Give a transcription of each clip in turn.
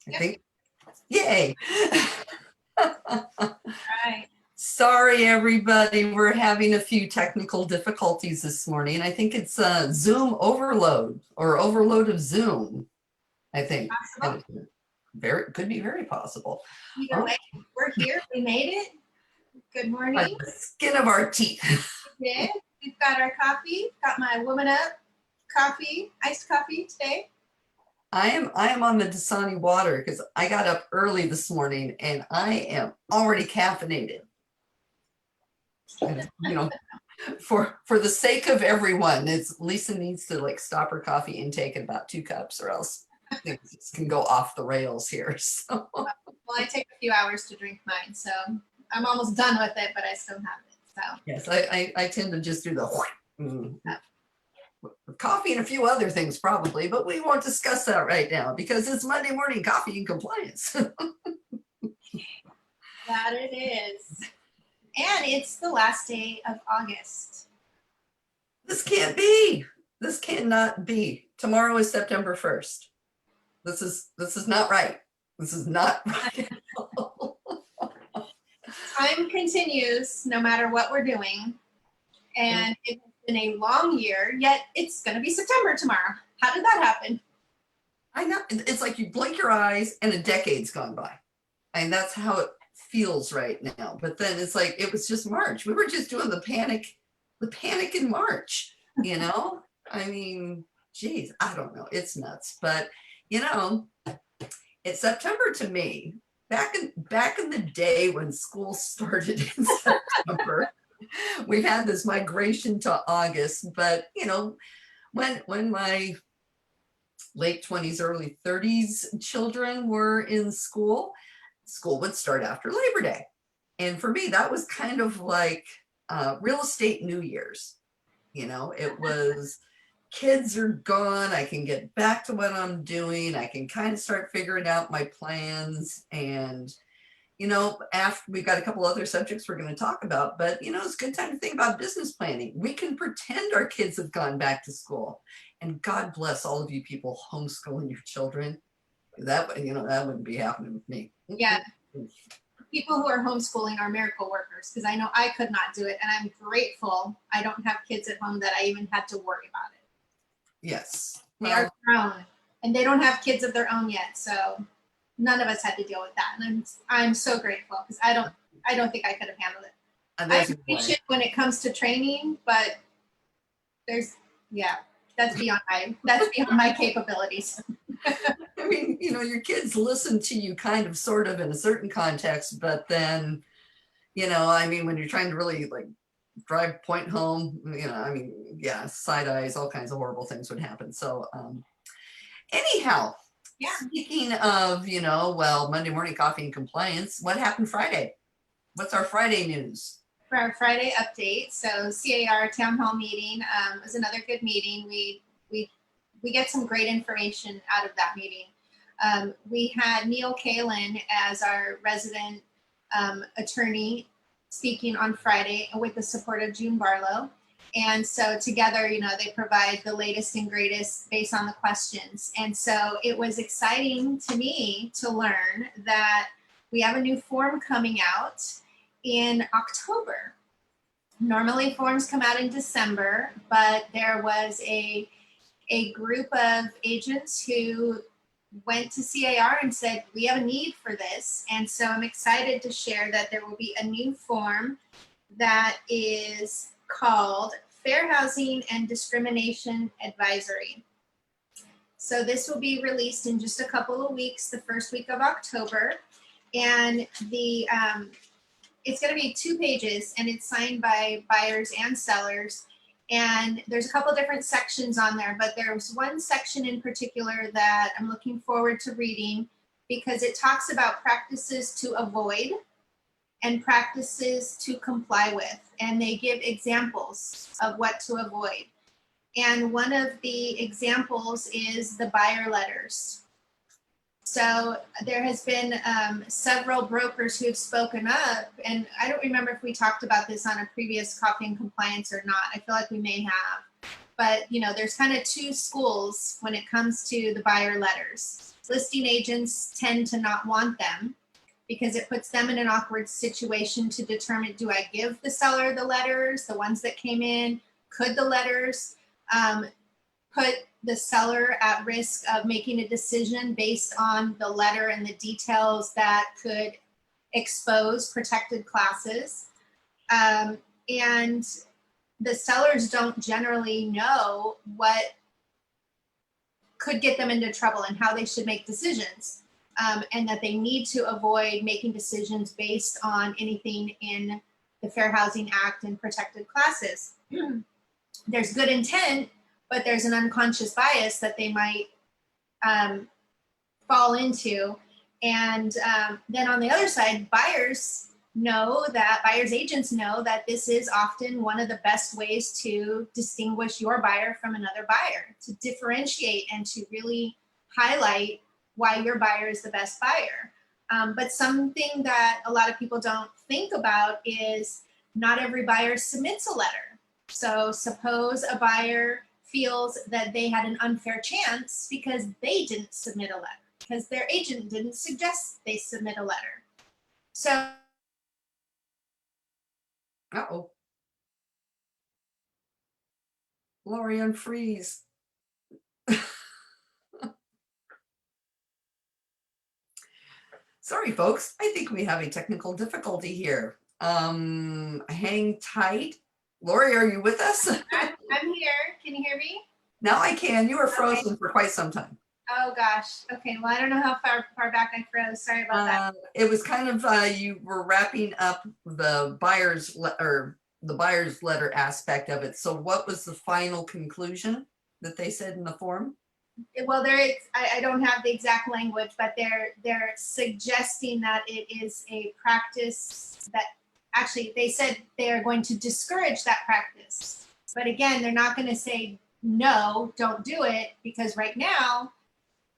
I Yep. think. Yay. Right. Sorry, everybody. We're having a few technical difficulties this morning. I think it's Zoom overload or overload of Zoom, I think. Possible. Could be very possible. Either way, we're here. We made it. Good By morning. the skin of our teeth. We did. We've got our coffee. Got my WomanUP coffee, iced coffee today. I am on the Dasani water because I got up early this morning and I am already caffeinated. And, for the sake of everyone, Lisa needs to like stop her coffee intake at about 2 cups or else things can go off the rails here. So. Well, I take a few hours to drink mine, so I'm almost done with it, but I still have it. So yes, I tend to just do the coffee and a few other things probably, but we won't discuss that right now because it's Monday morning coffee and compliance. that it is. And it's the last day of August. This can't be. This cannot be. Tomorrow is September 1st. This is not right. This is not right. Time continues no matter what we're doing. And it's been a long year, yet it's going to be September tomorrow. How did that happen? I know. It's like you blink your eyes and a decade's gone by. And that's how it feels right now. But then it's like, it was just March. We were just doing the panic in March, I mean, geez, I don't know. It's nuts. But, it's September to me. Back in the day when school started in September, we've had this migration to August, but when my late 20s, early 30s children were in school would start after Labor Day. And for me, that was kind of like real estate New Year's. It was kids are gone. I can get back to what I'm doing. I can kind of start figuring out my plans. And, after we've got a couple other subjects we're going to talk about, but, it's a good time to think about business planning. We can pretend our kids have gone back to school. And God bless all of you people homeschooling your children. That wouldn't be happening with me. Yeah. People who are homeschooling are miracle workers because I know I could not do it. And I'm grateful I don't have kids at home that I even had to worry about it. Yes. They are grown and they don't have kids of their own yet. So none of us had to deal with that. And I'm so grateful because I don't think I could have handled it. I'm patient when it comes to training, but that's beyond my capabilities. I mean, your kids listen to you kind of sort of in a certain context, but then, when you're trying to really like drive point home, side eyes, all kinds of horrible things would happen. So anyhow, speaking of, Monday morning coffee and compliance, what happened Friday? What's our Friday news? For our Friday update, so CAR town hall meeting was another good meeting. We get some great information out of that meeting. We had Neil Kalin as our resident attorney speaking on Friday with the support of June Barlow. And so together, they provide the latest and greatest based on the questions. And so it was exciting to me to learn that we have a new form coming out in October. Normally forms come out in December, but there was a group of agents who went to CAR and said, we have a need for this. And so I'm excited to share that there will be a new form that is called Fair Housing and Discrimination Advisory. So this will be released in just a couple of weeks, the first week of October. And it's going to be 2 pages and it's signed by buyers and sellers. And there's a couple different sections on there, but there's one section in particular that I'm looking forward to reading because it talks about practices to avoid and practices to comply with. And they give examples of what to avoid. And one of the examples is the buyer letters. So there has been several brokers who have spoken up, and I don't remember if we talked about this on a previous Coffee and Compliance or not. I feel like we may have. But, there's kind of 2 schools when it comes to the buyer letters. listing agents tend to not want them because it puts them in an awkward situation to determine, do I give the seller the letters, the ones that came in? Could the letters put the seller at risk of making a decision based on the letter and the details that could expose protected classes? And the sellers don't generally know what could get them into trouble and how they should make decisions. And that they need to avoid making decisions based on anything in the Fair Housing Act and protected classes. There's good intent, but there's an unconscious bias that they might fall into. And then on the other side, buyers agents know that this is often one of the best ways to distinguish your buyer from another buyer, to differentiate and to really highlight why your buyer is the best buyer. But something that a lot of people don't think about is not every buyer submits a letter. So suppose a buyer feels that they had an unfair chance because they didn't submit a letter, because their agent didn't suggest they submit a letter. So, Uh-oh. Lori, unfreeze. Sorry, folks. I think we have a technical difficulty here. Hang tight. Lori, are you with us? I'm here. Can you hear me? Now I can. You were frozen for quite some time. Oh gosh. Okay. Well, I don't know how far back I froze. Sorry about that. It was kind of you were wrapping up the buyer's letter aspect of it. So what was the final conclusion that they said in the form? Well, I don't have the exact language, but they're suggesting that it is a practice that actually they said they are going to discourage that practice. But again, they're not going to say no, don't do it, because right now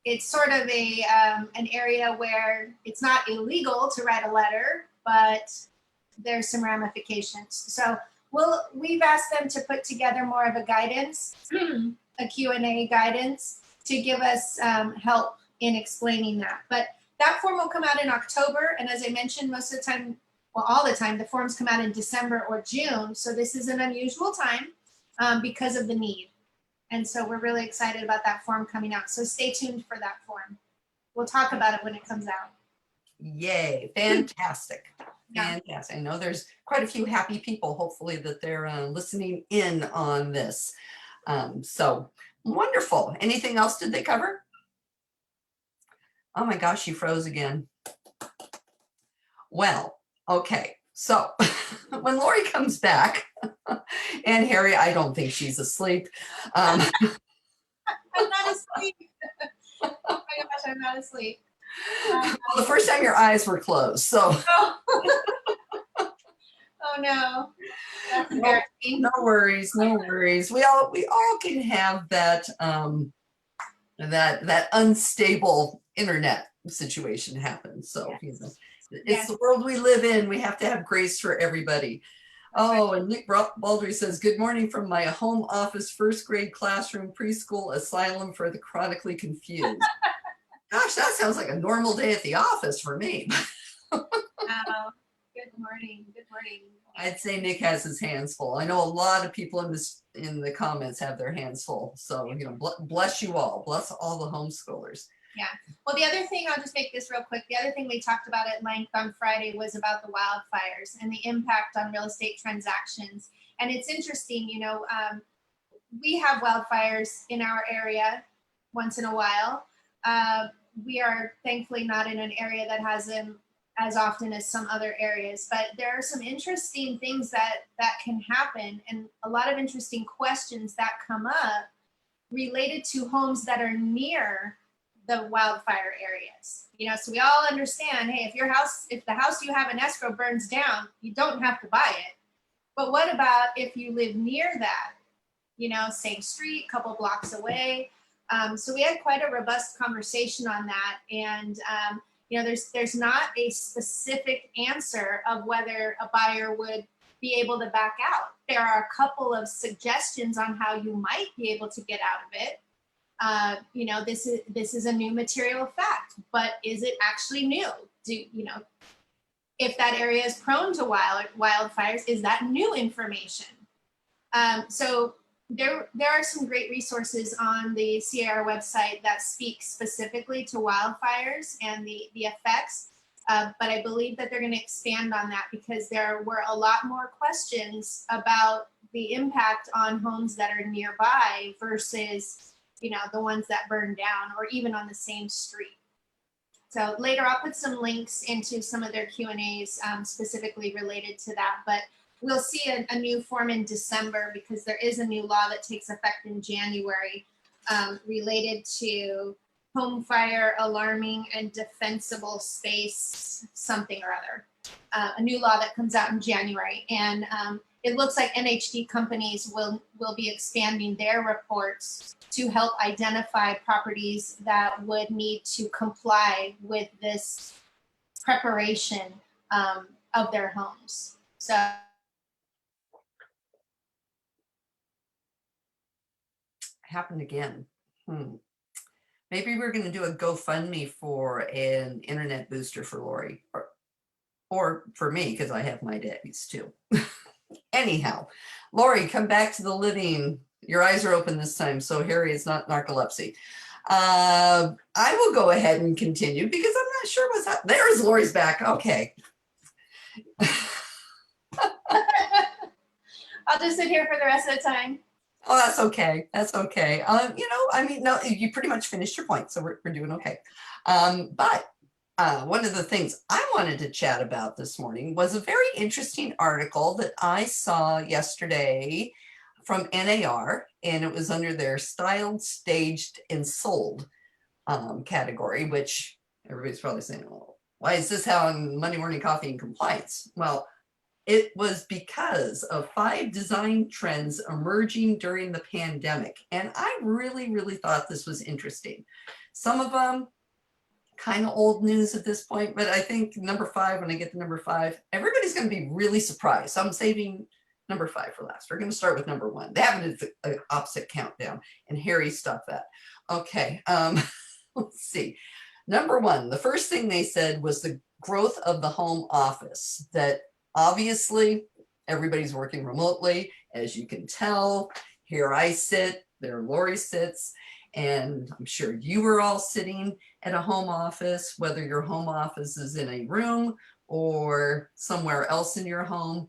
it's sort of an area where it's not illegal to write a letter, but there's some ramifications. So we've asked them to put together more of a guidance, a Q&A guidance, to give us help in explaining that. But that form will come out in October. And as I mentioned, most of the time, well, all the time, the forms come out in December or June. So this is an unusual time because of the need. And so we're really excited about that form coming out. So stay tuned for that form. We'll talk about it when it comes out. Yay, fantastic. Yeah. Fantastic. I know there's quite a few happy people, hopefully, that they're listening in on this. So wonderful. Anything else did they cover? Oh my gosh, you froze again. Well, okay. So when Lori comes back, and Harry, I don't think she's asleep. I'm not asleep. Oh my gosh, I'm not asleep. Well, the first time your eyes were closed, so. Oh no. That's embarrassing. No worries, no worries. We all can have that that unstable internet situation happen. So Yes. you know, it's Yes. the world we live in. We have to have grace for everybody. Oh, and Nick Baldry says, good morning from my home office, first grade classroom, preschool asylum for the chronically confused. Gosh, that sounds like a normal day at the office for me. Good morning. Good morning. I'd say Nick has his hands full. I know a lot of people in the comments have their hands full. So, you know, bless you all. Bless all the homeschoolers. Yeah. Well, the other thing, I'll just make this real quick. The other thing we talked about at length on Friday was about the wildfires and the impact on real estate transactions. And it's interesting, you know, we have wildfires in our area once in a while. We are thankfully not in an area that has them as often as some other areas, but there are some interesting things that can happen, and a lot of interesting questions that come up related to homes that are near the wildfire areas. You know, so we all understand, hey, if the house you have in escrow burns down, you don't have to buy it. But what about if you live near that? You know, same street, couple blocks away. So we had quite a robust conversation on that, and you know, there's not a specific answer of whether a buyer would be able to back out. There are a couple of suggestions on how you might be able to get out of it. You know, this is a new material fact, but is it actually new? You know, if that area is prone to wildfires, is that new information? So there are some great resources on the CAR website that speak specifically to wildfires and the effects. But I believe that they're going to expand on that because there were a lot more questions about the impact on homes that are nearby versus, you know, the ones that burn down or even on the same street. So later I'll put some links into some of their Q&As specifically related to that, but we'll see a new form in December because there is a new law that takes effect in January related to home fire alarming and defensible space, something or other. A new law that comes out in January. And it looks like NHD companies will be expanding their reports to help identify properties that would need to comply with this preparation of their homes. So happened again. Maybe we're going to do a GoFundMe for an internet booster for Lori, or for me, because I have my daddies too. Anyhow, Lori, come back to the living. Your eyes are open this time, so Harry, it's not narcolepsy. I will go ahead and continue because I'm not sure what's happening. There's Lori's back. Okay. I'll just sit here for the rest of the time. Oh, that's okay. That's okay. You know, I mean, no, you pretty much finished your point, so we're doing okay. But one of the things I wanted to chat about this morning was a very interesting article that I saw yesterday from NAR, and it was under their styled, staged, and sold category, which everybody's probably saying, oh, why is this how on Monday Morning Coffee and Compliance? Well, it was because of 5 design trends emerging during the pandemic. And I really, really thought this was interesting. Some of them kind of old news at this point, but I think number 5, when I get to number 5, everybody's going to be really surprised. So I'm saving number 5 for last. We're going to start with number 1. They have it at the opposite countdown, and Harry stopped that. Okay, let's see. Number 1, the first thing they said was the growth of the home office, that obviously everybody's working remotely, as you can tell. Here I sit, there Lori sits, and I'm sure you were all sitting at a home office, whether your home office is in a room or somewhere else in your home.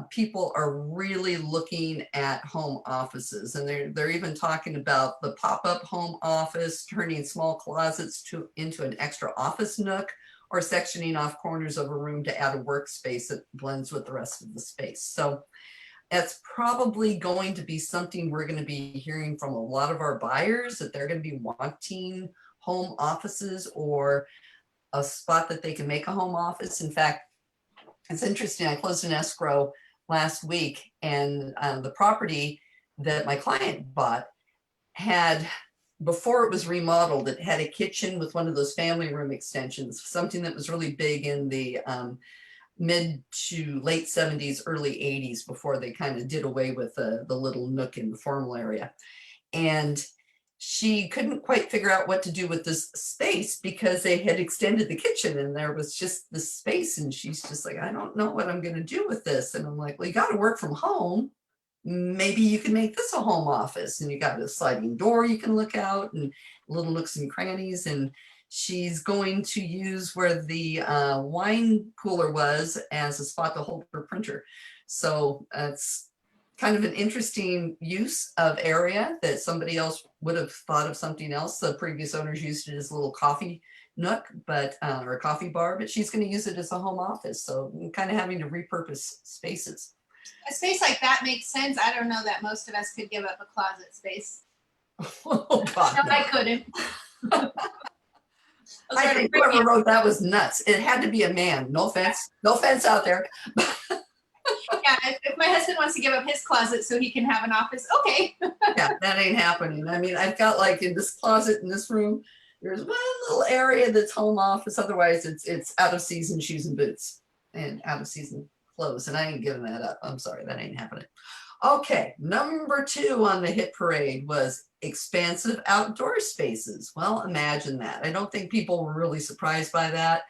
People are really looking at home offices, and they're even talking about the pop-up home office, turning small closets into an extra office nook, or sectioning off corners of a room to add a workspace that blends with the rest of the space. So that's probably going to be something we're going to be hearing from a lot of our buyers, that they're going to be wanting home offices or a spot that they can make a home office. In fact, it's interesting, I closed an escrow last week, and the property that my client bought had, before it was remodeled, it had a kitchen with one of those family room extensions, something that was really big in the mid to late 70s, early 80s, before they kind of did away with the little nook in the formal area. And she couldn't quite figure out what to do with this space because they had extended the kitchen and there was just this space. And she's just like, I don't know what I'm going to do with this. And I'm like, well, you got to work from home. Maybe you can make this a home office, and you got a sliding door you can look out and little nooks and crannies. And she's going to use where the wine cooler was as a spot to hold her printer. So it's kind of an interesting use of area that somebody else would have thought of something else. The previous owners used it as a little coffee nook, but or a coffee bar, but she's going to use it as a home office. So kind of having to repurpose spaces. A space like that makes sense. I don't know that most of us could give up a closet space. Oh, God, No, no. I couldn't. I think whoever wrote that was nuts. It had to be a man. No offense out there. Yeah, if my husband wants to give up his closet so he can have an office, okay. Yeah, that ain't happening. I mean, I've got, like, in this closet in this room, there's one little area that's home office. Otherwise, it's out of season shoes and boots and out of season clothes, and I ain't giving that up. I'm sorry, that ain't happening. Okay, number 2 on the hit parade was expansive outdoor spaces. Well, imagine that. I don't think people were really surprised by that.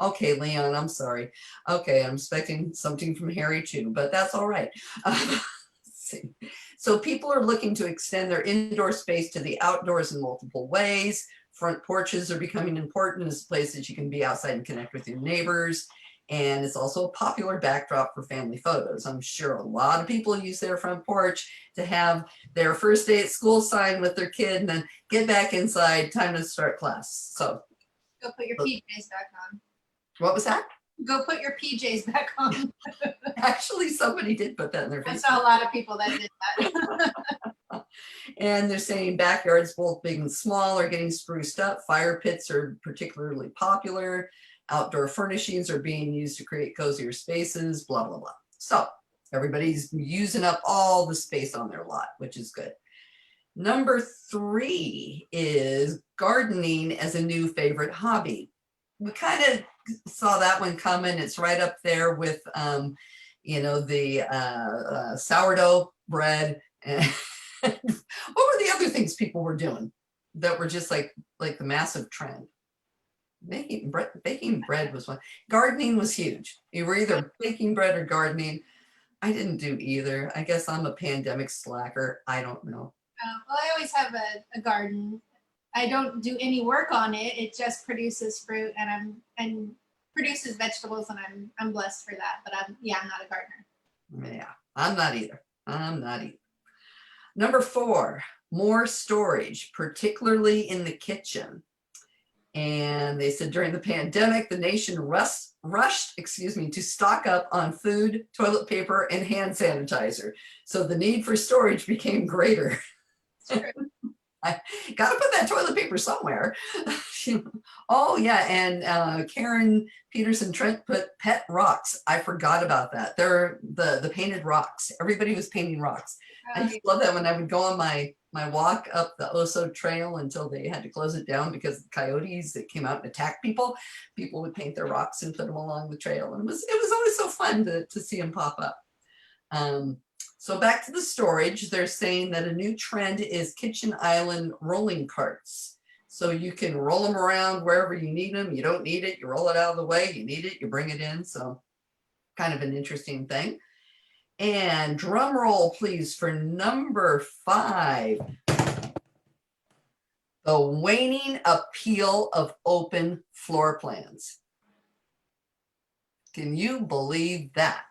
Okay, Leon, I'm sorry. Okay, I'm expecting something from Harry too, but that's all right. So people are looking to extend their indoor space to the outdoors in multiple ways. Front porches are becoming important as places you can be outside and connect with your neighbors. And it's also a popular backdrop for family photos. I'm sure a lot of people use their front porch to have their first day at school sign with their kid and then get back inside, time to start class. So Go put your PJs back on. what was that? Go put your PJs back on. Actually, somebody did put that in their I face. saw a lot of people that did that. And they're saying backyards, both big and small, are getting spruced up. Fire pits are particularly popular. Outdoor furnishings are being used to create cozier spaces, blah, blah, blah. So everybody's using up all the space on their lot, which is good. Number 3 is gardening as a new favorite hobby. We kind of saw that one coming. It's right up there with, the sourdough bread. And what were the other things people were doing that were just like the massive trend? Baking bread was one. Gardening was huge. You were either baking bread or gardening. I didn't do either. I guess I'm a pandemic slacker. I don't know. Well, I always have a garden. I don't do any work on it. It just produces fruit and produces vegetables, and I'm blessed for that. But I'm not a gardener. Yeah, I'm not either. Number 4, more storage, particularly in the kitchen. And they said during the pandemic, the nation rushed, to stock up on food, toilet paper, and hand sanitizer. So the need for storage became greater. I got to put that toilet paper somewhere. Oh yeah, and Karen Peterson Trent put pet rocks. I forgot about that. They're the painted rocks. Everybody was painting rocks. I just love that when I would go on my walk up the Oso Trail until they had to close it down because of the coyotes that came out and attacked people. People would paint their rocks and put them along the trail, and it was always so fun to see them pop up. So back to the storage, they're saying that a new trend is kitchen island rolling carts. So you can roll them around wherever you need them. You don't need it, you roll it out of the way. You need it, you bring it in. So kind of an interesting thing. And drum roll, please, for number 5. The waning appeal of open floor plans. Can you believe that?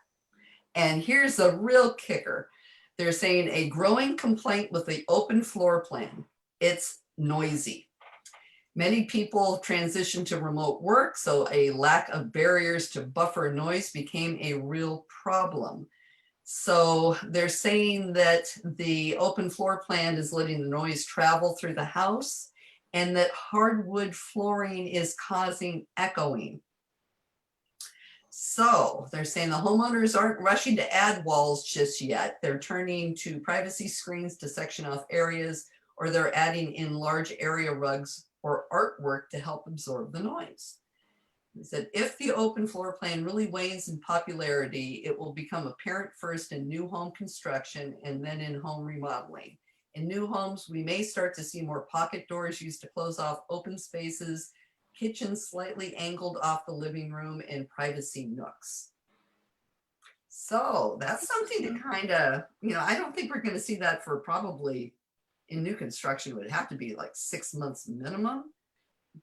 And here's the real kicker. They're saying a growing complaint with the open floor plan. It's noisy. Many people transitioned to remote work, so a lack of barriers to buffer noise became a real problem. So they're saying that the open floor plan is letting the noise travel through the house, and that hardwood flooring is causing echoing. So they're saying the homeowners aren't rushing to add walls just yet. They're turning to privacy screens to section off areas, or they're adding in large area rugs or artwork to help absorb the noise. He said, if the open floor plan really wanes in popularity, it will become apparent first in new home construction and then in home remodeling. In new homes, we may start to see more pocket doors used to close off open spaces, kitchens slightly angled off the living room, and privacy nooks. So that's something to kind of, I don't think we're going to see that for probably in new construction. It would have to be like 6 months minimum,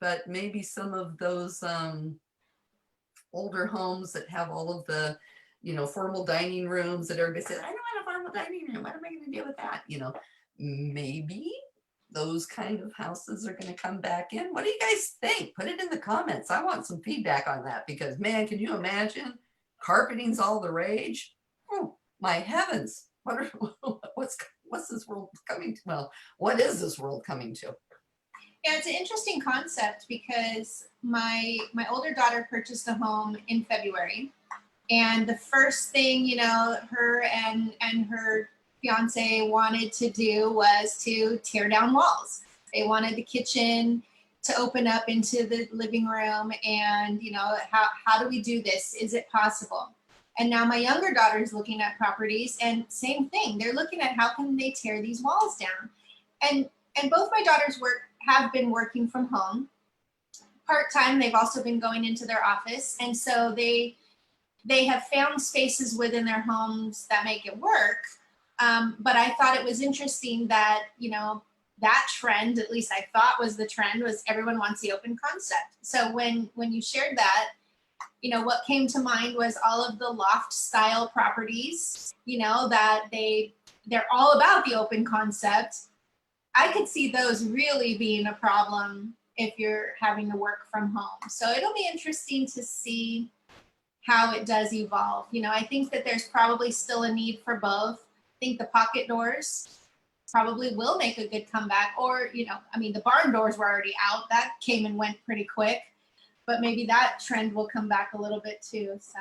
but maybe some of those older homes that have all of the, formal dining rooms that everybody says, I don't want a formal dining room. What am I going to do with that? Maybe those kind of houses are going to come back in. What do you guys think? Put it in the comments. I want some feedback on that because, man, can you imagine? Carpeting's all the rage. Oh, my heavens. What's this world coming to? Well, what is this world coming to? Yeah, it's an interesting concept because my older daughter purchased a home in February, and the first thing her and her fiance wanted to do was to tear down walls. They wanted the kitchen to open up into the living room, and how do we do this? Is it possible? And now my younger daughter is looking at properties, and same thing. They're looking at how can they tear these walls down. And both my daughters have been working from home part-time. They've also been going into their office, and so they have found spaces within their homes that make it work. But I thought it was interesting that, that trend, at least I thought was the trend, was everyone wants the open concept. So when you shared that, what came to mind was all of the loft style properties, that they're all about the open concept. I could see those really being a problem if you're having to work from home. So it'll be interesting to see how it does evolve. I think that there's probably still a need for both. I think the pocket doors probably will make a good comeback, or, the barn doors were already out. That came and went pretty quick, but maybe that trend will come back a little bit too. So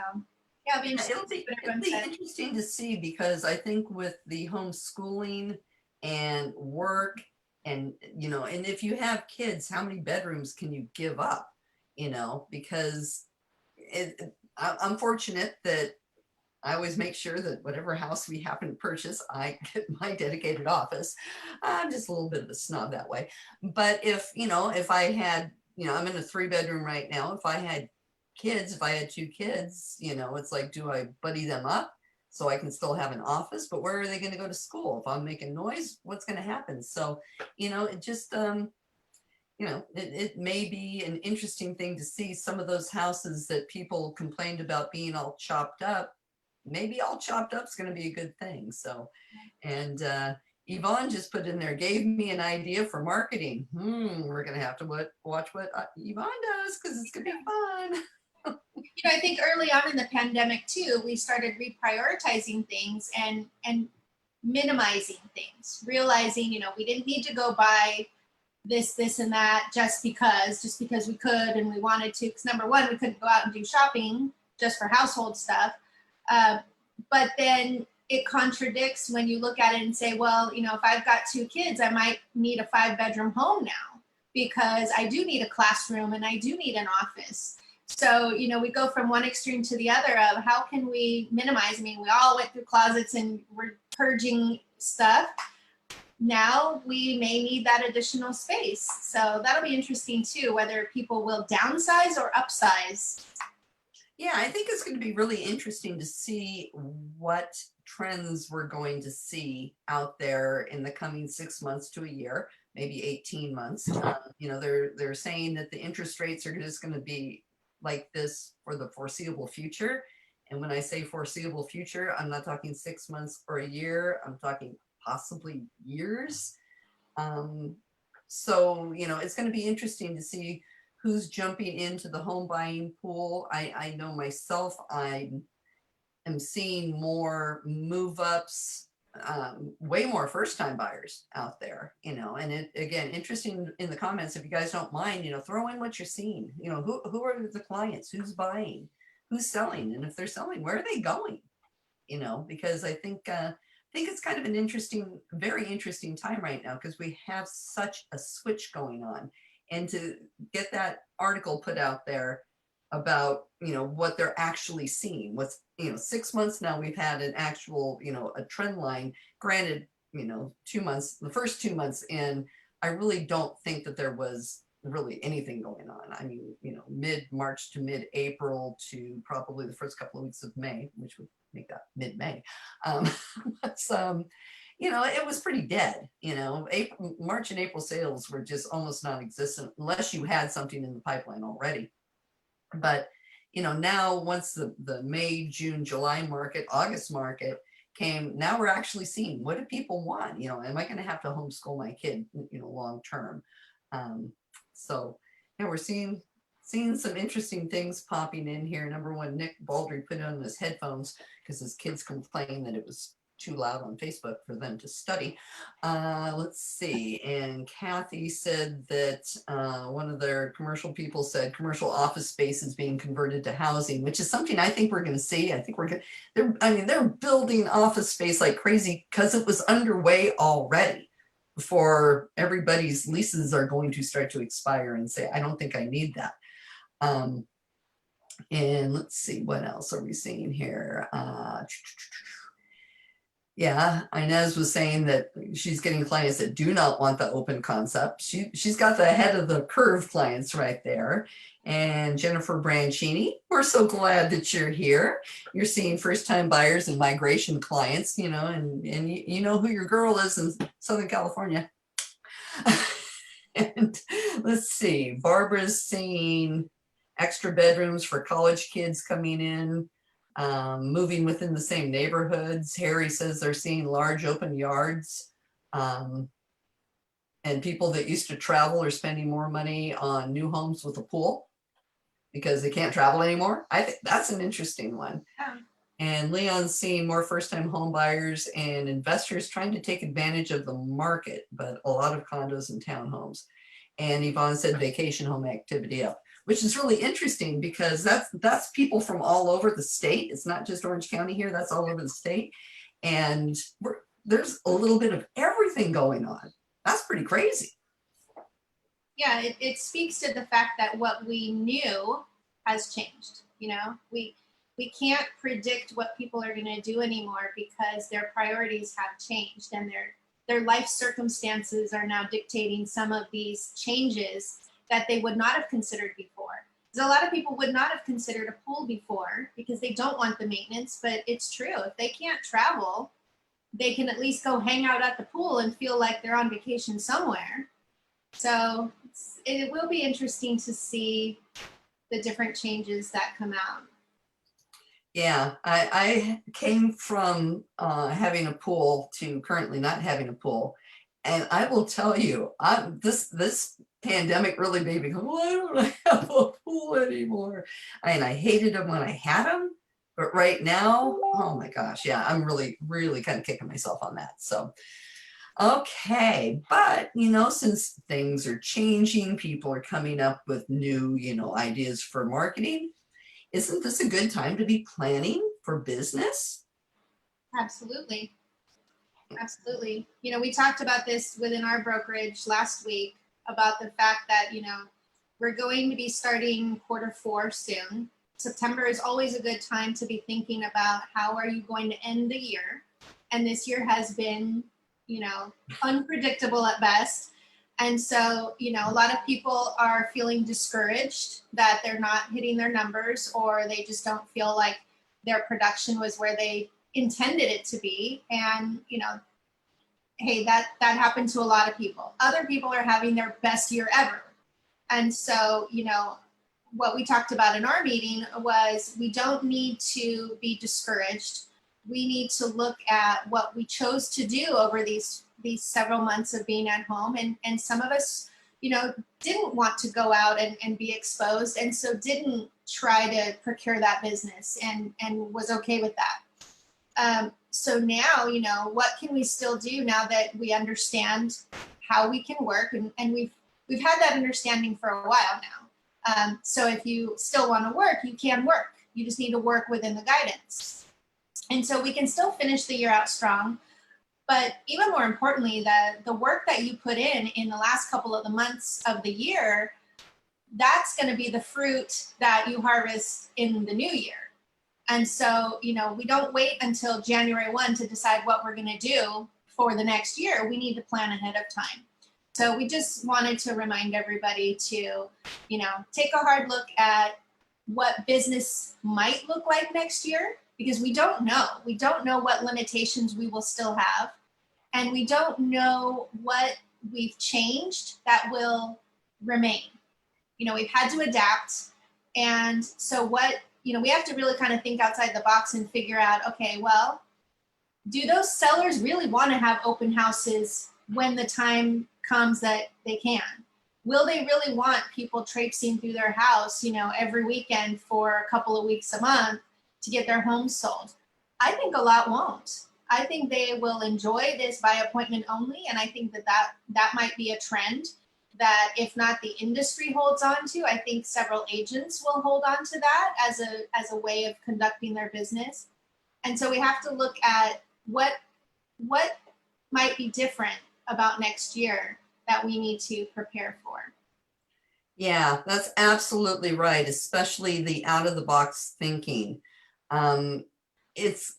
yeah, it'll be interesting to see, because I think with the homeschooling and work and, and if you have kids, how many bedrooms can you give up, because I'm fortunate that I always make sure that whatever house we happen to purchase, I get my dedicated office. I'm just a little bit of a snob that way. But if I had, I'm in a 3-bedroom right now. If I had two kids, it's like, do I buddy them up so I can still have an office? But where are they going to go to school? If I'm making noise, what's going to happen? So, it just, it may be an interesting thing to see some of those houses that people complained about being all chopped up. Maybe all chopped up is going to be a good thing. So, and Yvonne just put in there, gave me an idea for marketing. We're going to have to watch what Yvonne does, because it's going to be fun. I think early on in the pandemic too, we started reprioritizing things and minimizing things, realizing, we didn't need to go buy this and that just because we could and we wanted to. Because number one, we couldn't go out and do shopping just for household stuff. But then it contradicts when you look at it and say, well, if I've got 2 kids, I might need a 5-bedroom home now, because I do need a classroom and I do need an office. So, we go from one extreme to the other of how can we minimize? We all went through closets and we're purging stuff. Now we may need that additional space. So that'll be interesting too, whether people will downsize or upsize. Yeah, I think it's going to be really interesting to see what trends we're going to see out there in the coming 6 months to a year, maybe 18 months. They're saying that the interest rates are just going to be like this for the foreseeable future. And when I say foreseeable future, I'm not talking 6 months or a year. I'm talking possibly years. So, it's going to be interesting to see who's jumping into the home buying pool. I know myself, I am seeing more move ups, way more first time buyers out there, and it, again, interesting in the comments, if you guys don't mind, throw in what you're seeing, who are the clients, who's buying, who's selling, and if they're selling, where are they going, because I think it's kind of an very interesting time right now, because we have such a switch going on. And to get that article put out there about, what they're actually seeing, what's, 6 months now, we've had an actual, a trend line. Granted, 2 months, the first 2 months in, I really don't think that there was really anything going on. Mid-March to mid-April to probably the first couple of weeks of May, which would make that mid-May. It was pretty dead. March and April sales were just almost non-existent unless you had something in the pipeline already. But, now once the May, June, July market, August market came, now we're actually seeing, what do people want? Am I going to have to homeschool my kid, long term? So, we're seeing some interesting things popping in here. Number one, Nick Baldry put on his headphones because his kids complained that it was too loud on Facebook for them to study. Let's see. And Kathy said that one of their commercial people said commercial office space is being converted to housing, which is something I think we're going to see. I think they're building office space like crazy because it was underway already before everybody's leases are going to start to expire and say, I don't think I need that. And let's see, what else are we seeing here? Yeah, Inez was saying that she's getting clients that do not want the open concept. She's got the head of the curve clients right there. And Jennifer Branchini, we're so glad that you're here. You're seeing first-time buyers and migration clients, and you know who your girl is in Southern California. And let's see, Barbara's seeing extra bedrooms for college kids coming in, moving within the same neighborhoods. Harry says they're seeing large open yards, and people that used to travel are spending more money on new homes with a pool because they can't travel anymore. I think that's an interesting one. And Leon's seeing more first-time home buyers and investors trying to take advantage of the market, but a lot of condos and townhomes. And Yvonne said vacation home activity up, which is really interesting because that's people from all over the state. It's not just Orange County here, that's all over the state. And there's a little bit of everything going on. That's pretty crazy. Yeah, it speaks to the fact that what we knew has changed. We can't predict what people are going to do anymore because their priorities have changed and their life circumstances are now dictating some of these changes that they would not have considered before. Because a lot of people would not have considered a pool before because they don't want the maintenance, but it's true. If they can't travel, they can at least go hang out at the pool and feel like they're on vacation somewhere. So it will be interesting to see the different changes that come out. Yeah, I came from having a pool to currently not having a pool. And I will tell you, this pandemic really made me go, why don't I have a pool anymore? I hated them when I had them, but right now, oh my gosh, yeah, I'm really, really kind of kicking myself on that. So, okay, but since things are changing, people are coming up with new, ideas for marketing. Isn't this a good time to be planning for business? Absolutely. Absolutely. We talked about this within our brokerage last week about the fact that, we're going to be starting Q4 soon. September is always a good time to be thinking about how are you going to end the year. And this year has been, unpredictable at best. And so, a lot of people are feeling discouraged that they're not hitting their numbers or they just don't feel like their production was where they intended it to be. And, hey, that happened to a lot of people. Other people are having their best year ever. And so, what we talked about in our meeting was we don't need to be discouraged. We need to look at what we chose to do over these several months of being at home. And some of us, didn't want to go out and be exposed. And so didn't try to procure that business and was okay with that. So now, what can we still do now that we understand how we can work? And we've had that understanding for a while now. So if you still want to work, you can work. You just need to work within the guidance. And so we can still finish the year out strong. But even more importantly, the work that you put in the last couple of the months of the year, that's going to be the fruit that you harvest in the new year. And so, we don't wait until January 1 to decide what we're going to do for the next year. We need to plan ahead of time. So we just wanted to remind everybody to, take a hard look at what business might look like next year, because we don't know. We don't know what limitations we will still have. And we don't know what we've changed that will remain. We've had to adapt. And so we have to really kind of think outside the box and figure out, okay, well, do those sellers really want to have open houses when the time comes that they can? Will they really want people traipsing through their house, every weekend for a couple of weeks a month to get their home sold? I think a lot won't. I think they will enjoy this by appointment only. And I think that might be a trend that if not the industry holds on to, I think several agents will hold on to that as a way of conducting their business. And so we have to look at what might be different about next year that we need to prepare for. Yeah, that's absolutely right, especially the out of the box thinking. Um, it's,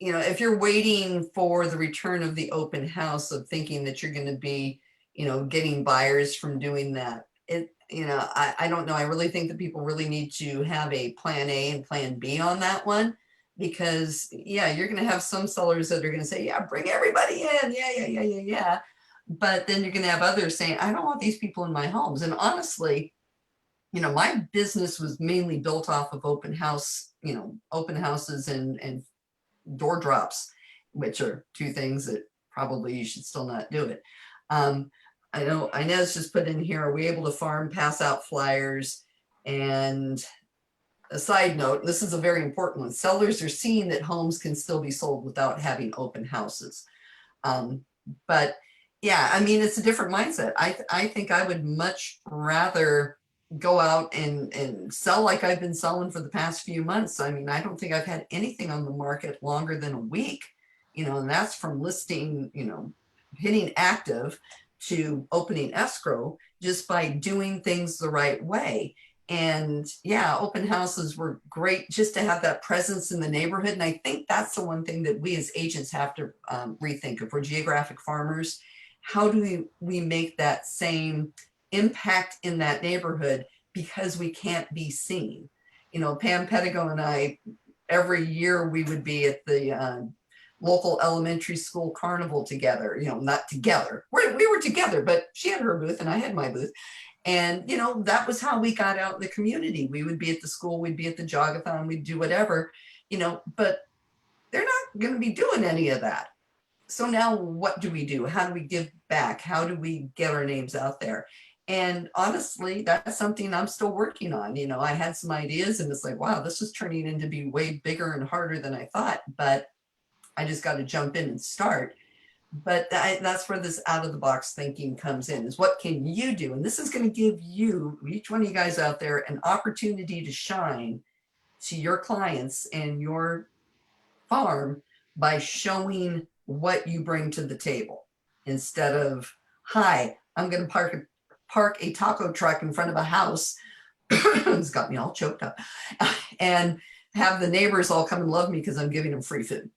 if you're waiting for the return of the open house of thinking that you're going to be, getting buyers from doing that, I don't know. I really think that people really need to have a plan A and plan B on that one, because yeah, you're going to have some sellers that are going to say, yeah, bring everybody in. Yeah, yeah, yeah, yeah, yeah. But then you're going to have others saying, I don't want these people in my homes. And honestly, my business was mainly built off of open houses and door drops, which are two things that probably you should still not do it. Um, I know Inez just put in here, are we able to farm, pass out flyers? And a side note, this is a very important one. Sellers are seeing that homes can still be sold without having open houses. Um, but yeah, I mean, it's a different mindset. I think I would much rather go out and sell like I've been selling for the past few months. I mean, I don't think I've had anything on the market longer than a week, and that's from listing, hitting active to opening escrow just by doing things the right way. And yeah, open houses were great just to have that presence in the neighborhood. And I think that's the one thing that we as agents have to rethink. If we're geographic farmers, how do we make that same impact in that neighborhood, because we can't be seen? Pam Pedigo and I, every year we would be at the local elementary school carnival together, not together. We were together, but she had her booth and I had my booth. And, that was how we got out in the community. We would be at the school, we'd be at the jogathon, we'd do whatever, but they're not going to be doing any of that. So now what do we do? How do we give back? How do we get our names out there? And honestly, that's something I'm still working on. I had some ideas and it's like, wow, this is turning into be way bigger and harder than I thought, but I just got to jump in and start. But that's where this out of the box thinking comes in, is what can you do? And this is going to give you, each one of you guys out there, an opportunity to shine to your clients and your farm by showing what you bring to the table, instead of, hi, I'm going to park a taco truck in front of a house. It's got me all choked up. And have the neighbors all come and love me because I'm giving them free food,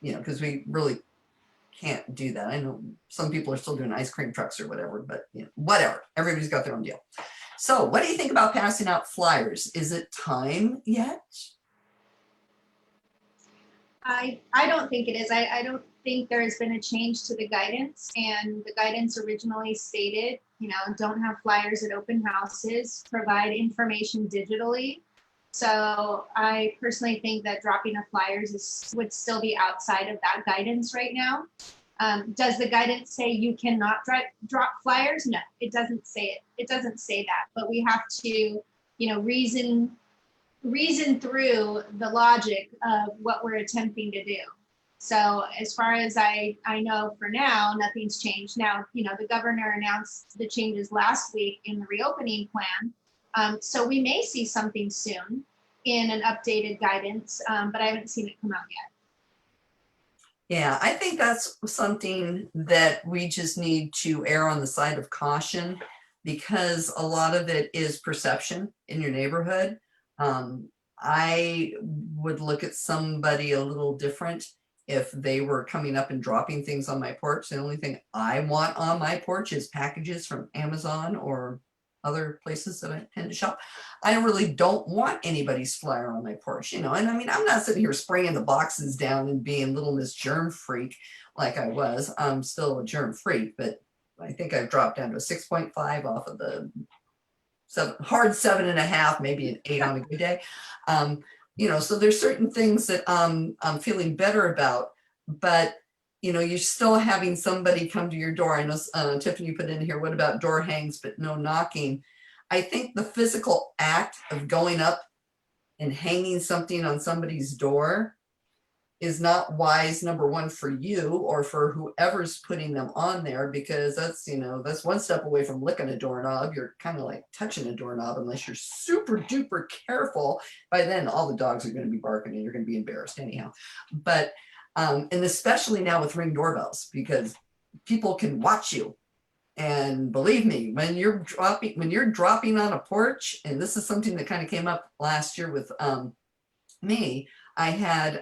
because we really can't do that. I know some people are still doing ice cream trucks or whatever, but whatever. Everybody's got their own deal. So what do you think about passing out flyers? Is it time yet? I don't think it is. I don't think there has been a change to the guidance, and the guidance originally stated, don't have flyers at open houses, provide information digitally. So I personally think that dropping of flyers would still be outside of that guidance right now. Does the guidance say you cannot drop flyers? No, it doesn't say it. It doesn't say that, but we have to, reason through the logic of what we're attempting to do. So as far as I know for now, nothing's changed. Now, the governor announced the changes last week in the reopening plan. So we may see something soon in an updated guidance, but I haven't seen it come out yet. Yeah, I think that's something that we just need to err on the side of caution, because a lot of it is perception in your neighborhood. I would look at somebody a little different if they were coming up and dropping things on my porch. The only thing I want on my porch is packages from Amazon or other places that I tend to shop. I really don't want anybody's flyer on my porch, and I mean, I'm not sitting here spraying the boxes down and being little Miss Germ Freak like I was. I'm still a germ freak, but I think I've dropped down to a 6.5 off of the hard 7.5, maybe an 8 on a good day. So there's certain things that I'm feeling better about, but you're still having somebody come to your door. I know Tiffany put in here, what about door hangs but no knocking? I think the physical act of going up and hanging something on somebody's door is not wise, number one, for you or for whoever's putting them on there, because that's one step away from licking a doorknob. You're kind of like touching a doorknob unless you're super duper careful. By then all the dogs are going to be barking and you're going to be embarrassed anyhow. But and especially now with Ring doorbells, because people can watch you And believe me, when you're dropping on a porch, and this is something that kind of came up last year with me, I had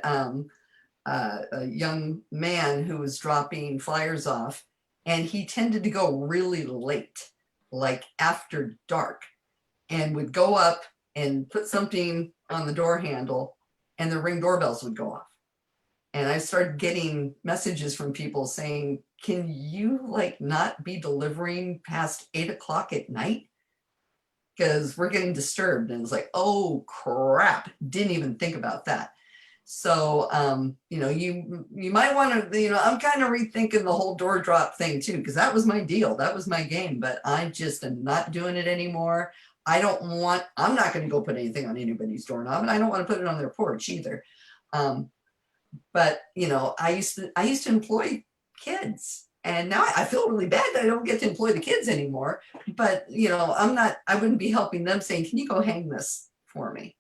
a young man who was dropping flyers off, and he tended to go really late, like after dark, and would go up and put something on the door handle, and the Ring doorbells would go off. And I started getting messages from people saying, can you like not be delivering past 8 o'clock at night? Because we're getting disturbed. And it's like, oh crap, didn't even think about that. So, you might want to, I'm kind of rethinking the whole door drop thing too, because that was my deal. That was my game, but I just am not doing it anymore. I'm not going to go put anything on anybody's doorknob, and I don't want to put it on their porch either. But I used to employ kids, and now I feel really bad that I don't get to employ the kids anymore. But I wouldn't be helping them saying, can you go hang this for me?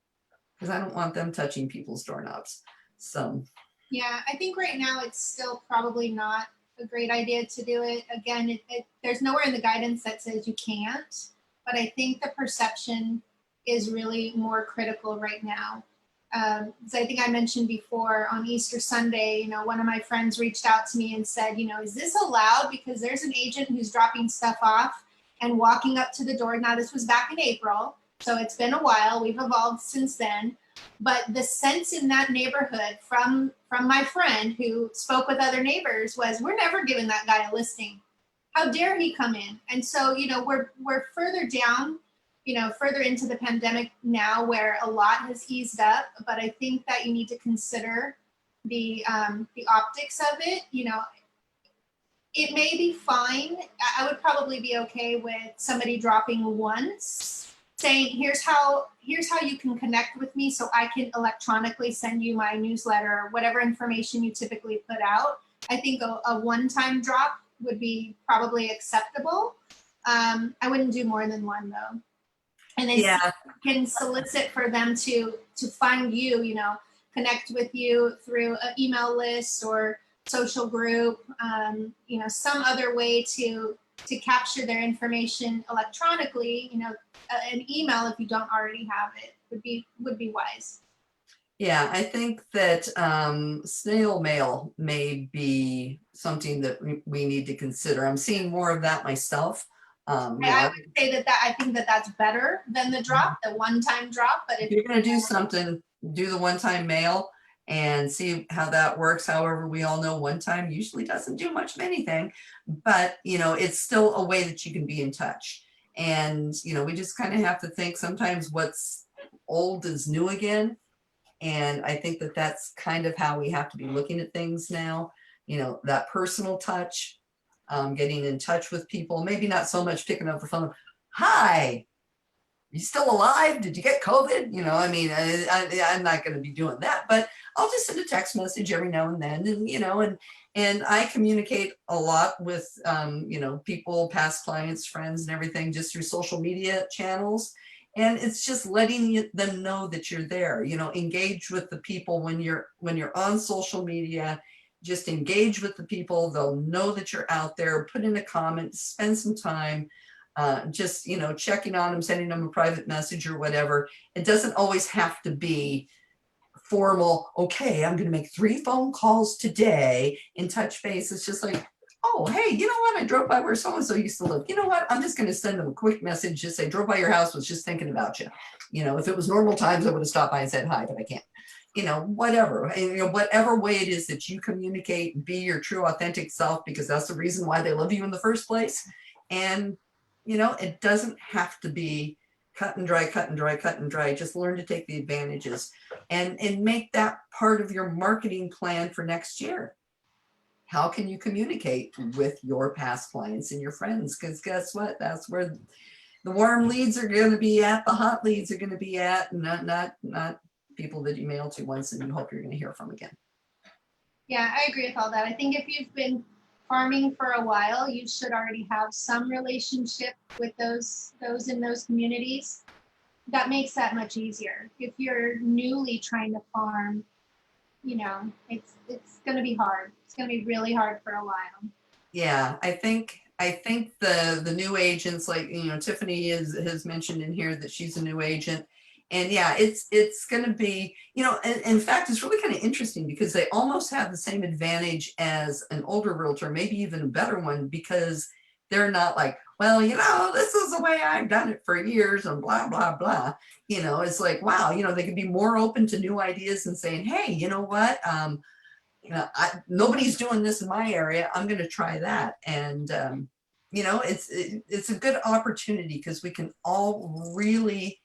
Because I don't want them touching people's doorknobs. So yeah, I think right now it's still probably not a great idea to do it. Again, there's nowhere in the guidance that says you can't, but I think the perception is really more critical right now. So I think I mentioned before on Easter Sunday, one of my friends reached out to me and said, is this allowed? Because there's an agent who's dropping stuff off and walking up to the door. Now, this was back in April, so it's been a while. We've evolved since then. But the sense in that neighborhood from my friend who spoke with other neighbors was, we're never giving that guy a listing. How dare he come in? And so, we're further down, further into the pandemic now, where a lot has eased up. But I think that you need to consider the optics of it. It may be fine. I would probably be okay with somebody dropping once, saying, here's how you can connect with me, so I can electronically send you my newsletter or whatever information you typically put out. I think a one-time drop would be probably acceptable. I wouldn't do more than one though. And then yeah, you can solicit for them to find you, connect with you through an email list or social group, some other way to capture their information electronically. An email, if you don't already have it, would be wise. yeah, I think that snail mail may be something that we need to consider. I'm seeing more of that myself. I would say that I think that that's better than the drop, the one-time drop. But if you're going to do something, do the one-time mail and see how that works. However, we all know one time usually doesn't do much of anything, but it's still a way that you can be in touch. And we just kind of have to think sometimes what's old is new again. And I think that that's kind of how we have to be looking at things now. That personal touch, getting in touch with people, maybe not so much picking up the phone. Hi, you still alive? Did you get COVID? I'm not going to be doing that, but I'll just send a text message every now and then. And I communicate a lot with, people, past clients, friends, and everything just through social media channels. And it's just letting them know that you're there, engage with the people when you're on social media. Just engage with the people. They'll know that you're out there. Put in a comment, spend some time, just checking on them, sending them a private message or whatever. It doesn't always have to be formal. Okay, I'm going to make 3 phone calls today and touch base. It's just like, oh, hey, you know what? I drove by where so-and-so used to live. You know what? I'm just going to send them a quick message. Just say, drove by your house, was just thinking about you. If it was normal times, I would have stopped by and said hi, but I can't. Whatever, and whatever way it is that you communicate, be your true authentic self, because that's the reason why they love you in the first place. And it doesn't have to be cut and dry, cut and dry, cut and dry. Just learn to take the advantages and make that part of your marketing plan for next year. How can you communicate with your past clients and your friends? Because guess what? That's where the warm leads are going to be at, the hot leads are going to be at, not people that you mail to once and you hope you're going to hear from again. Yeah, I agree with all that. I think if you've been farming for a while, you should already have some relationship with those in those communities. That makes that much easier. If you're newly trying to farm, it's going to be hard. It's going to be really hard for a while. Yeah, I think I think the new agents, like, you know, Tiffany has mentioned in here that she's a new agent. And yeah, it's going to be, you know, in fact, it's really kind of interesting because they almost have the same advantage as an older realtor, maybe even a better one, because they're not like, well, you know, this is the way I've done it for years and blah, blah, blah. You know, it's like, wow, you know, they can be more open to new ideas and saying, hey, you know what? You know, nobody's doing this in my area. I'm going to try that. And, you know, it's a good opportunity because we can all really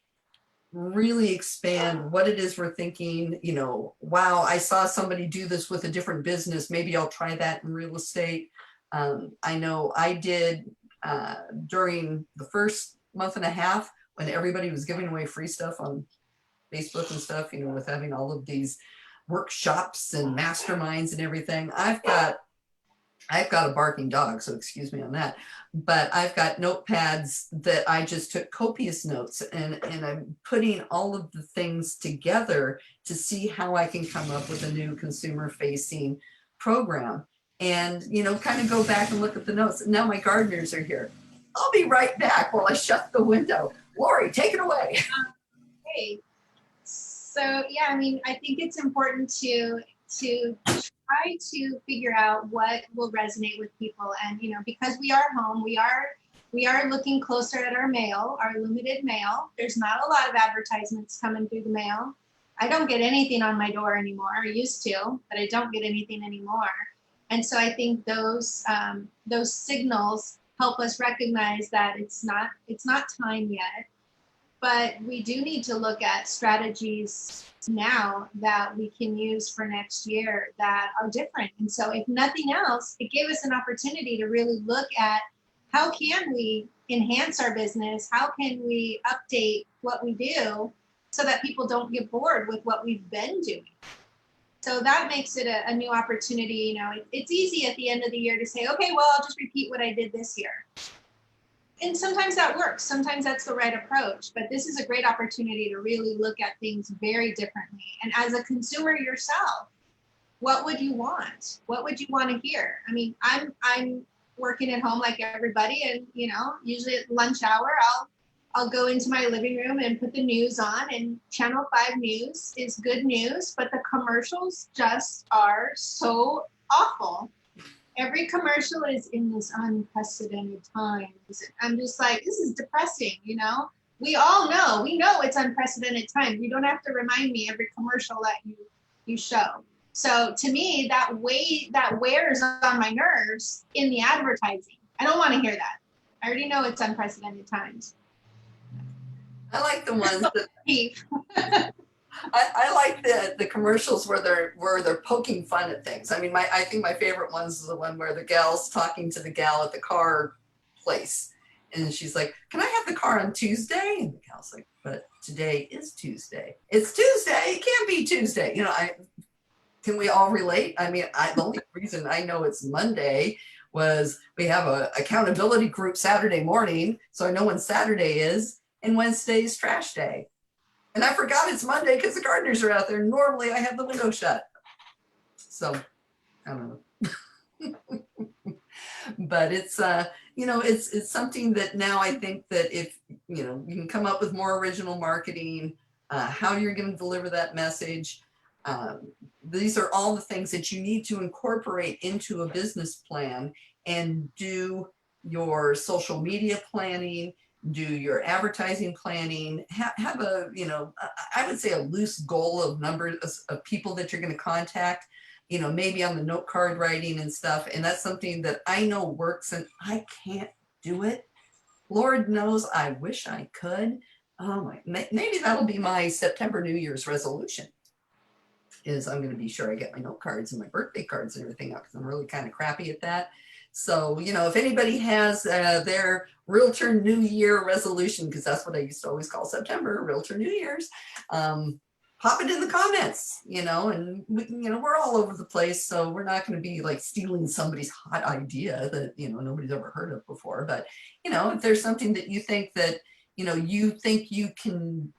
expand what it is we're thinking. You know, wow, I saw somebody do this with a different business. Maybe I'll try that in real estate. I know I did during the first month and a half when everybody was giving away free stuff on Facebook and stuff, you know, with having all of these workshops and masterminds and everything. I've got a barking dog, so excuse me on that. But I've got notepads that I just took copious notes, and I'm putting all of the things together to see how I can come up with a new consumer facing program. And, you know, kind of go back and look at the notes. Now my gardeners are here. I'll be right back while I shut the window. Lori, take it away. Hey, so yeah, I mean, I think it's important to try to figure out what will resonate with people. And you know, because we are home, we are looking closer at our mail, our limited mail. There's not a lot of advertisements coming through the mail. I don't get anything on my door anymore. I used to, but I don't get anything anymore. And so I think those signals help us recognize that it's not time yet. But we do need to look at strategies now that we can use for next year that are different. And so if nothing else, it gave us an opportunity to really look at how can we enhance our business? How can we update what we do so that people don't get bored with what we've been doing? So that makes it a new opportunity. You know, it's easy at the end of the year to say, okay, well, I'll just repeat what I did this year. And sometimes that works. Sometimes that's the right approach. But this is a great opportunity to really look at things very differently. And as a consumer yourself, what would you want? What would you want to hear? I mean, I'm working at home like everybody, and you know, usually at lunch hour, I'll go into my living room and put the news on, and Channel 5 News is good news, but the commercials just are so awful. Every commercial is in this unprecedented times. I'm just like, this is depressing, you know? We know it's unprecedented times. You don't have to remind me every commercial that you show. So to me, that wears on my nerves in the advertising. I don't want to hear that. I already know it's unprecedented times. I like the ones that I like the commercials where they're poking fun at things. I mean, I think my favorite ones is the one where the gal's talking to the gal at the car place, and she's like, "Can I have the car on Tuesday?" And the gal's like, "But today is Tuesday. It's Tuesday. It can't be Tuesday." You know, can we all relate? I mean, the only reason I know it's Monday was we have a accountability group Saturday morning, so I know when Saturday is, and Wednesday is trash day. And I forgot it's Monday because the gardeners are out there. Normally I have the window shut. So I don't know. But it's you know, it's something that now I think that if you know, you can come up with more original marketing, how you're going to deliver that message. These are all the things that you need to incorporate into a business plan and do your social media planning, do your advertising planning, have a, you know, I would say a loose goal of numbers of people that you're going to contact, you know, maybe on the note card writing and stuff. And that's something that I know works, and I can't do it. Lord knows I wish I could. Oh my, maybe that'll be my September New Year's resolution, is I'm going to be sure I get my note cards and my birthday cards and everything out, because I'm really kind of crappy at that. So, you know, if anybody has their Realtor New Year resolution, because that's what I used to always call September, Realtor New Year's, pop it in the comments, you know, and you know, we're all over the place. So we're not going to be like stealing somebody's hot idea that, you know, nobody's ever heard of before. But, you know, if there's something that you think that, you know, you think you can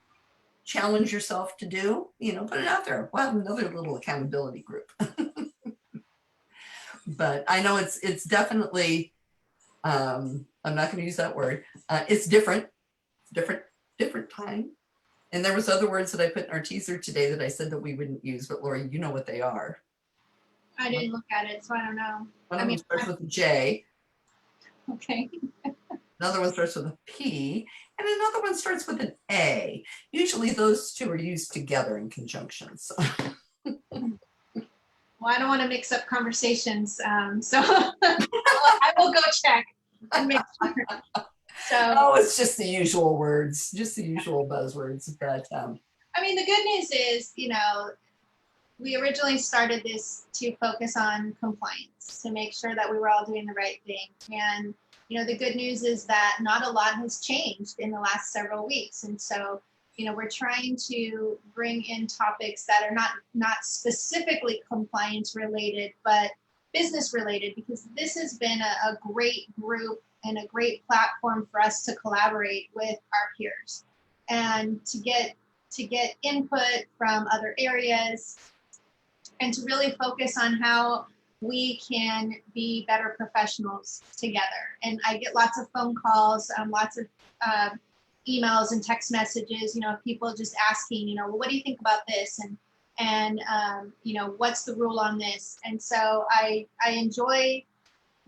challenge yourself to do, you know, put it out there. We'll have another little accountability group. But I know it's definitely I'm not going to use that word. It's different time. And there was other words that I put in our teaser today that I said that we wouldn't use, but Lori, you know what they are. I didn't look at it, so I don't know. One of them starts with a J. Okay. Another one starts with a P, and another one starts with an A. Usually those two are used together in conjunction. So. Well, I don't want to mix up conversations, so I will go check and make sure. So, oh, it's just the usual words, just the usual buzzwords. But I mean, the good news is, we originally started this to focus on compliance, to make sure that we were all doing the right thing. And, the good news is that not a lot has changed in the last several weeks. And so, we're trying to bring in topics that are not specifically compliance related, but business related, because this has been a great group and a great platform for us to collaborate with our peers and to get input from other areas and to really focus on how we can be better professionals together. And I get lots of phone calls, lots of emails and text messages, people just asking, well, what do you think about this? And what's the rule on this? And so I enjoy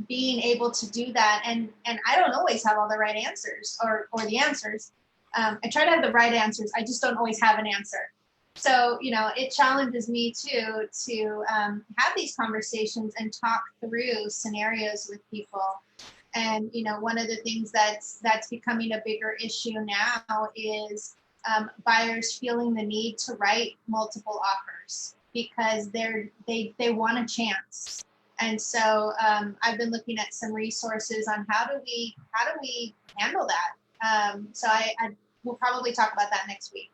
being able to do that. And I don't always have all the right answers or the answers. I try to have the right answers. I just don't always have an answer. So, it challenges me too to have these conversations and talk through scenarios with people. And, one of the things that's becoming a bigger issue now is buyers feeling the need to write multiple offers because they want a chance. And so I've been looking at some resources on how do we handle that. So we'll probably talk about that next week.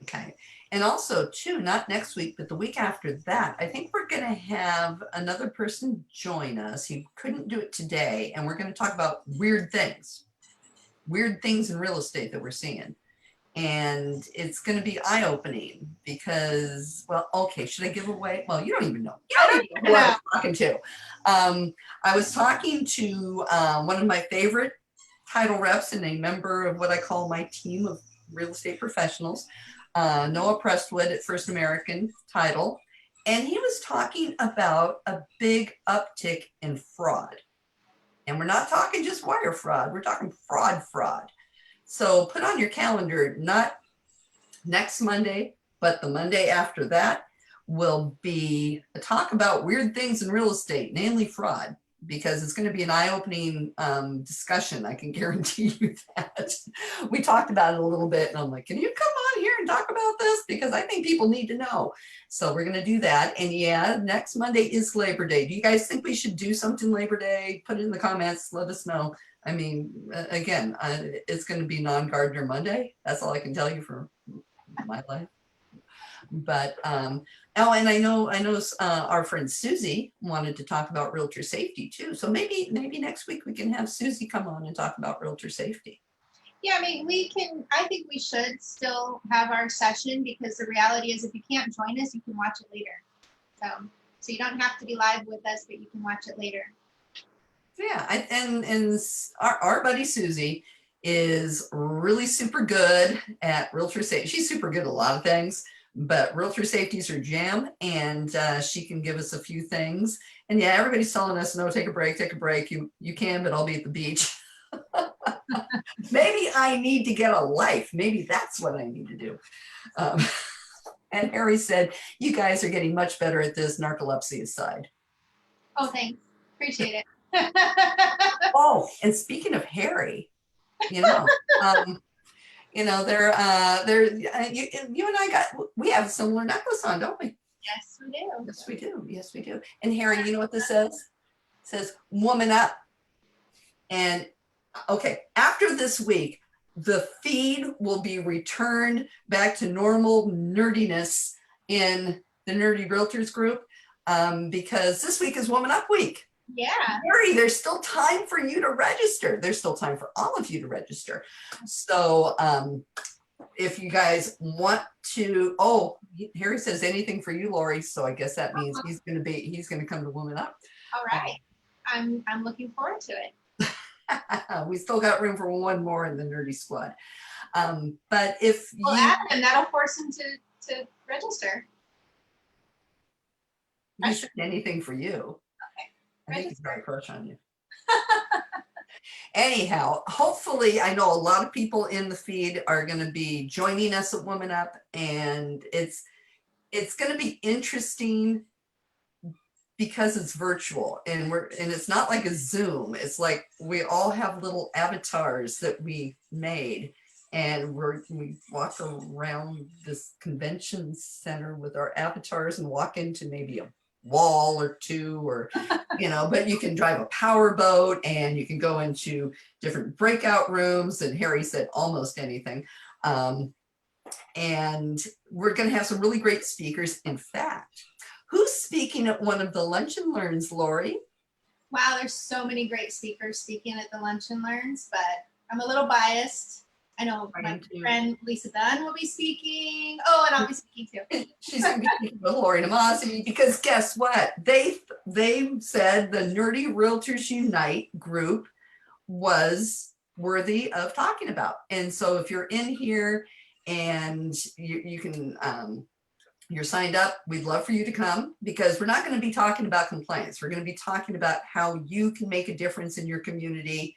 Okay. And also too, not next week, but the week after that, I think we're going to have another person join us. He couldn't do it today. And we're going to talk about weird things in real estate that we're seeing. And it's going to be eye-opening because, well, okay, should I give away? Well, you don't even know. You don't even know who I was talking to. I was talking to one of my favorite title reps and a member of what I call my team of real estate professionals, Noah Prestwood at First American Title. And he was talking about a big uptick in fraud. And we're not talking just wire fraud. We're talking fraud. So put on your calendar, not next Monday, but the Monday after that will be a talk about weird things in real estate, namely fraud, because it's going to be an eye-opening discussion. I can guarantee you that. We talked about it a little bit and I'm like, can you come on here and talk about this? Because I think people need to know. So we're going to do that. And yeah, next Monday is Labor Day. Do you guys think we should do something Labor Day? Put it in the comments. Let us know. I mean, again, it's going to be non-Gardner Monday. That's all I can tell you for my life. But oh, and I know our friend Susie wanted to talk about realtor safety too. So maybe next week we can have Susie come on and talk about realtor safety. Yeah, I mean, I think we should still have our session because the reality is if you can't join us, you can watch it later. So you don't have to be live with us, but you can watch it later. Yeah, and our buddy Susie is really super good at realtor safety. She's super good at a lot of things, but realtor safety is her jam, and she can give us a few things. And yeah, everybody's telling us, no, take a break. You can, but I'll be at the beach. Maybe I need to get a life. Maybe that's what I need to do. And Harry said, you guys are getting much better at this, narcolepsy aside. Oh, thanks. appreciate it. Oh, and speaking of Harry, you know, you know, you and I we have a similar necklace on, don't we? Yes, we do. Yes, we do. Yes, we do. And Harry, you know what this says? It says "Woman Up." And okay, after this week, the feed will be returned back to normal nerdiness in the Nerdy Realtors group because this week is Woman Up Week. Yeah. Harry, there's still time for you to register. There's still time for all of you to register. So if you guys want to, oh, Harry says anything for you, Lori. So I guess that means he's going to come to Woman Up. All right. I'm looking forward to it. We still got room for one more in the nerdy squad. But if Well, you, add him. That'll force him to register. he said anything for you. Okay. I think he's got a Register. crush on you. Anyhow, hopefully, I know a lot of people in the feed are going to be joining us at WomanUP, and it's going to be interesting because it's virtual, and it's not like a Zoom. It's like we all have little avatars that we made, and we walk around this convention center with our avatars and walk into maybe a wall or two, or but you can drive a power boat, and you can go into different breakout rooms, and Harry said almost anything. And we're going to have some really great speakers. In fact, who's speaking at one of the Lunch and Learns, Lori? Wow, there's so many great speakers speaking at the Lunch and Learns, but I'm a little biased. I know my friend Lisa Dunn will be speaking. Oh, and I'll be speaking too. She's going to be speaking with Lori Namasi, because guess what? They said the Nerdy Realtors Unite group was worthy of talking about. And so if you're in here and you can, you're signed up, we'd love for you to come, because we're not going to be talking about compliance. We're going to be talking about how you can make a difference in your community,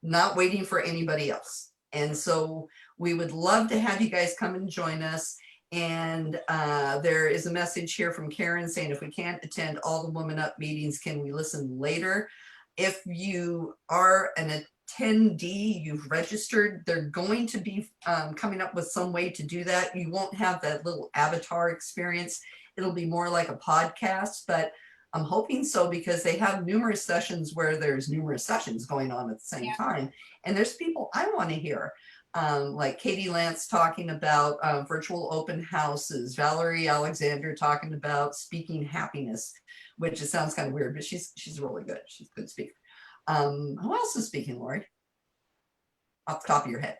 not waiting for anybody else. And so we would love to have you guys come and join us. And there is a message here from Karen saying, if we can't attend all the WomanUP meetings, can we listen later? If you are an attendee, you've registered, they're going to be coming up with some way to do that. You won't have that little avatar experience. It'll be more like a podcast, but I'm hoping so, because they have numerous sessions where there's numerous sessions going on at the same time. And there's people I want to hear, like Katie Lance talking about virtual open houses, Valerie Alexander talking about speaking happiness, which it sounds kind of weird, but she's really good. She's a good speaker. Who else is speaking, Lori? Off the top of your head.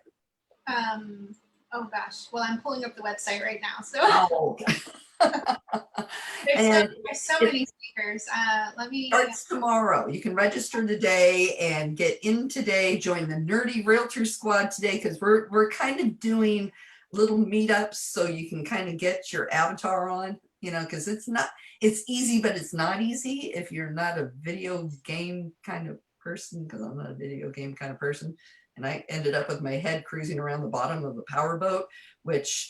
Oh gosh. Well, I'm pulling up the website right now. So okay. there's so many speakers. Let me. Starts tomorrow. You can register today and get in today. Join the Nerdy Realtor Squad today, because we're kind of doing little meetups so you can kind of get your avatar on. Because it's easy, but it's not easy if you're not a video game kind of person, because I'm not a video game kind of person. And I ended up with my head cruising around the bottom of a power boat, which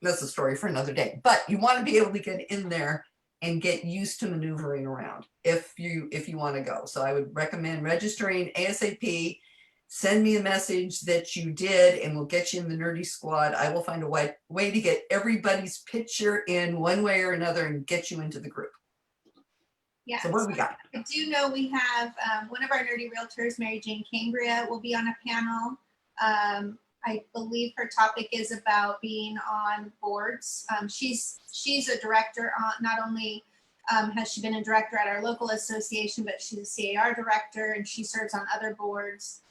that's a story for another day. But you want to be able to get in there and get used to maneuvering around if you want to go. So I would recommend registering ASAP. Send me a message that you did, and we'll get you in the Nerdy Squad. I will find a way to get everybody's picture in one way or another and get you into the group. Yeah. So what do we got? I do know we have one of our nerdy realtors, Mary Jane Cambria, will be on a panel. I believe her topic is about being on boards. She's a director on, not only has she been a director at our local association, but she's a CAR director, and she serves on other boards.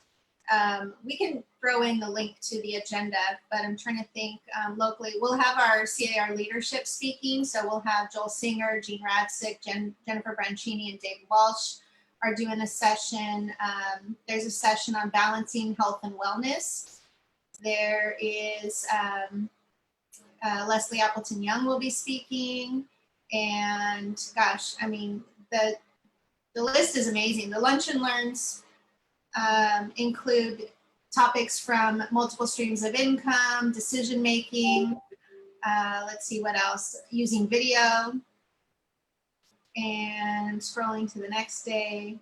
We can throw in the link to the agenda, but I'm trying to think locally. We'll have our CAR leadership speaking. So we'll have Joel Singer, Jean Radsick, Jennifer Brancini, and David Walsh are doing a session. There's a session on balancing health and wellness. There is Leslie Appleton Young will be speaking. And gosh, I mean, the list is amazing. The Lunch and Learns include topics from multiple streams of income, decision making, let's see what else, using video, and scrolling to the next day,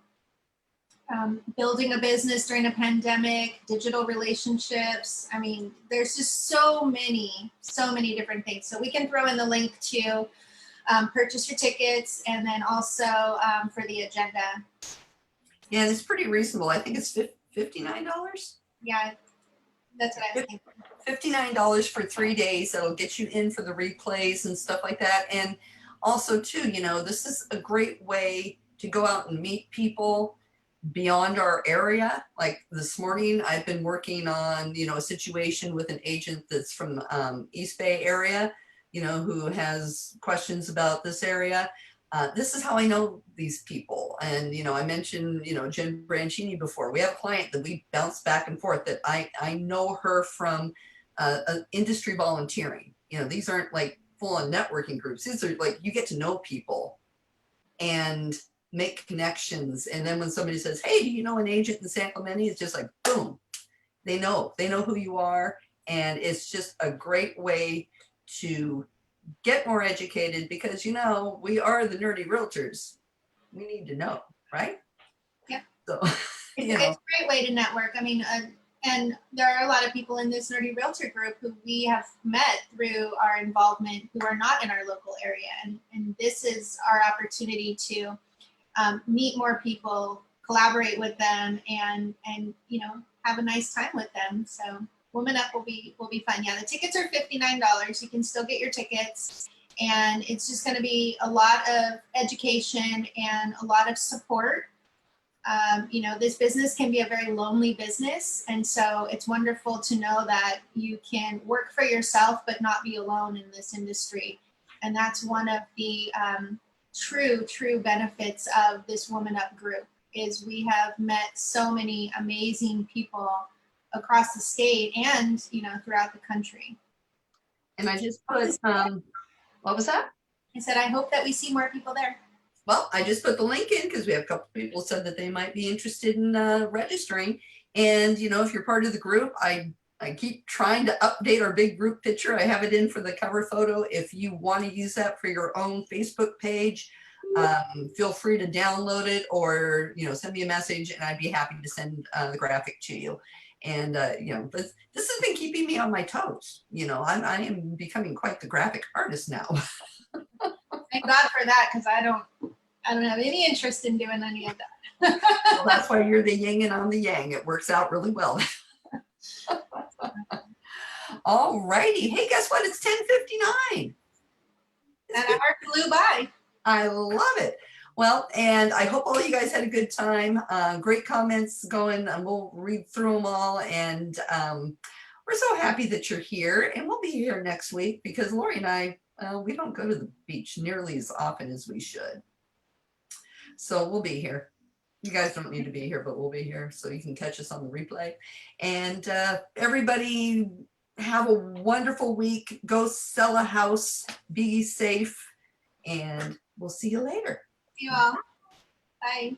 building a business during a pandemic, digital relationships. I mean, there's just so many different things. So we can throw in the link to purchase your tickets, and then also for the agenda. Yeah, it's pretty reasonable. I think it's $59. Yeah, that's what I was thinking. $59 for 3 days. That'll get you in for the replays and stuff like that. And also too, this is a great way to go out and meet people beyond our area. Like this morning, I've been working on, a situation with an agent that's from East Bay area, who has questions about this area. this is how I know these people. And, I mentioned, Jen Branchini before. We have a client that we bounce back and forth that I know her from industry volunteering. These aren't like full on networking groups. These are like, you get to know people and make connections. And then when somebody says, hey, do you know an agent in San Clemente? It's just like, boom, they know who you are. And it's just a great way to get more educated because, we are the nerdy realtors. We need to know, right? Yeah. So, it's a great way to network. I mean, and there are a lot of people in this nerdy realtor group who we have met through our involvement who are not in our local area. And this is our opportunity to meet more people, collaborate with them, and have a nice time with them. So WomanUP will be fun. Yeah, the tickets are $59. You can still get your tickets, and it's just going to be a lot of education and a lot of support. This business can be a very lonely business, and so it's wonderful to know that you can work for yourself but not be alone in this industry. And that's one of the true benefits of this WomanUP group is we have met so many amazing people across the state and throughout the country. And I just put what was that? I said I hope that we see more people there. Well, I just put the link in because we have a couple people said that they might be interested in registering. And if you're part of the group, I keep trying to update our big group picture. I have it in for the cover photo. If you want to use that for your own Facebook page, feel free to download it or, send me a message and I'd be happy to send the graphic to you. And, this has been keeping me on my toes. I am becoming quite the graphic artist now. Thank God for that, because I don't have any interest in doing any of that. Well, that's why you're the yin and I'm the yang. It works out really well. All righty. Hey, guess what? It's 10:59. That hour flew by. I love it. Well, and I hope all you guys had a good time. Great comments going, and we'll read through them all. And we're so happy that you're here. And we'll be here next week because Lori and I, we don't go to the beach nearly as often as we should. So we'll be here. You guys don't need to be here, but we'll be here so you can catch us on the replay. And everybody have a wonderful week. Go sell a house. Be safe. And we'll see you later. See you all. Bye.